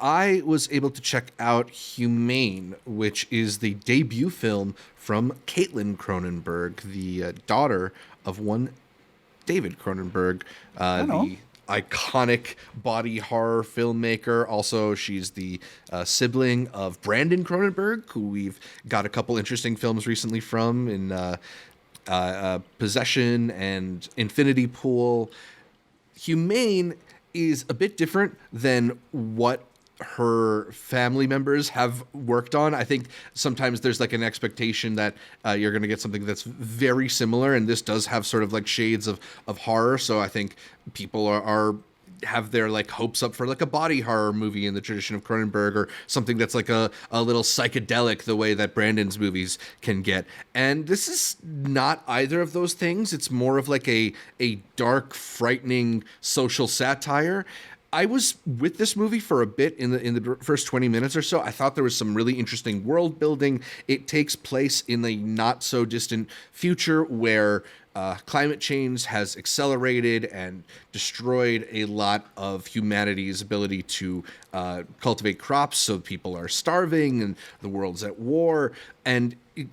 I was able to check out Humane, which is the debut film from Caitlin Cronenberg, the daughter of one David Cronenberg, I know him. the iconic body horror filmmaker. Also, she's the sibling of Brandon Cronenberg, who we've got a couple interesting films recently from in Possession and Infinity Pool. Humane is a bit different than what her family members have worked on. I think sometimes there's like an expectation that you're going to get something that's very similar, and this does have sort of like shades of horror. So I think people are have their like hopes up for like a body horror movie in the tradition of Cronenberg, or something that's like a little psychedelic the way that Brandon's movies can get. And this is not either of those things. It's more of like a dark, frightening social satire. I was with this movie for a bit in the first 20 minutes or so. I thought there was some really interesting world building. It takes place in a not so distant future where climate change has accelerated and destroyed a lot of humanity's ability to cultivate crops, so people are starving and the world's at war.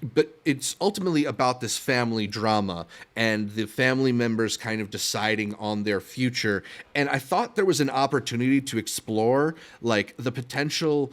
But it's ultimately about this family drama and the family members kind of deciding on their future. And I thought there was an opportunity to explore like the potential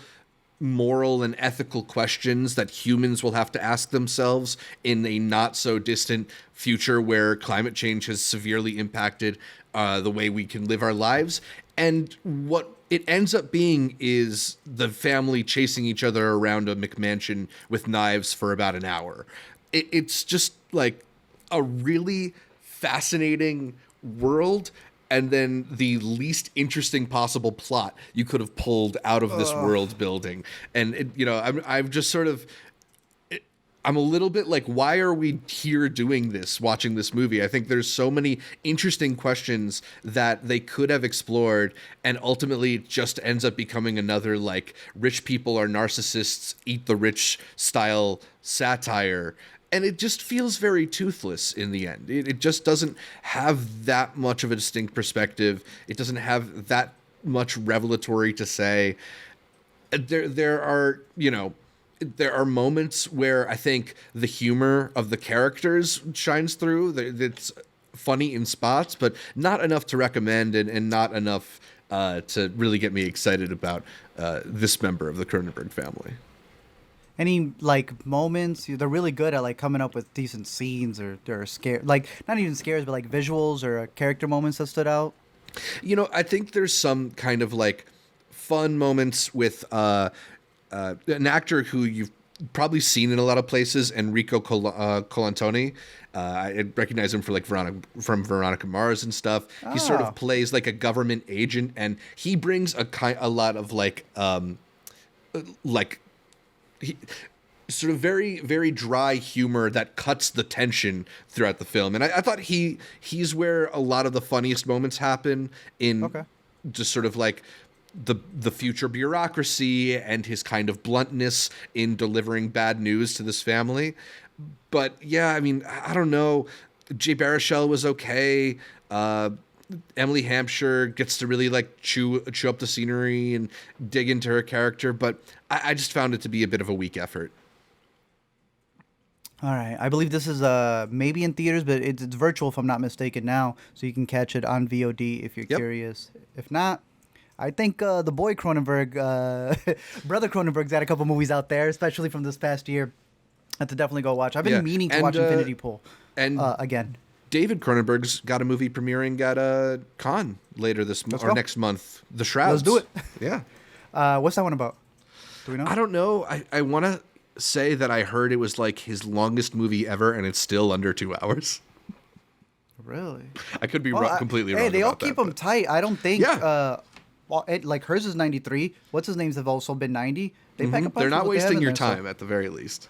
moral and ethical questions that humans will have to ask themselves in a not so distant future where climate change has severely impacted the way we can live our lives. And what it ends up being is the family chasing each other around a McMansion with knives for about an hour. It's just like a really fascinating world, and then the least interesting possible plot you could have pulled out of this world building. And I'm just sort of, I'm a little bit like, why are we here doing this, watching this movie? I think there's so many interesting questions that they could have explored, and ultimately it just ends up becoming another like rich people are narcissists, eat the rich style satire. And it just feels very toothless in the end. It just doesn't have that much of a distinct perspective. It doesn't have that much revelatory to say. There are moments where I think the humor of the characters shines through. It's funny in spots, but not enough to recommend, and not enough to really get me excited about this member of the Cronenberg family. Any like moments? They're really good at like coming up with decent scenes, or they're scare, like not even scares, but like visuals or character moments that stood out. I think there's some kind of like fun moments with an actor who you've probably seen in a lot of places, Enrico Colantoni. I recognize him for like from Veronica Mars and stuff. He sort Ah, of plays like a government agent, and he brings a lot of like he, sort of very, very dry humor that cuts the tension throughout the film. And I thought he's where a lot of the funniest moments happen, in okay. just sort of like the future bureaucracy and his kind of bluntness in delivering bad news to this family. But yeah, I mean, I don't know. Jay Baruchel was okay. Emily Hampshire gets to really like chew up the scenery and dig into her character, but I just found it to be a bit of a weak effort. All right. I believe this is maybe in theaters, but it's virtual if I'm not mistaken now, so you can catch it on VOD if you're Yep. curious. If not, I think the boy Cronenberg, brother Cronenberg's got a couple movies out there, especially from this past year. I have to definitely go watch. I've Yeah. been meaning to And watch Infinity Pool and again. David Cronenberg's got a movie premiering at Cannes later this Let's or go. next month. The Shrouds. Let's do it. Yeah. What's that one about? Do we know? I don't know. I want to say that I heard it was like his longest movie ever, and it's still under 2 hours. Really? I could be Well, completely wrong. hey, they all about keep that, them but- tight. I don't think. Yeah. Well, like hers is 93. What's his names have also been 90. They pack a punch They're with not what they have wasting in your there, so- time at the very least.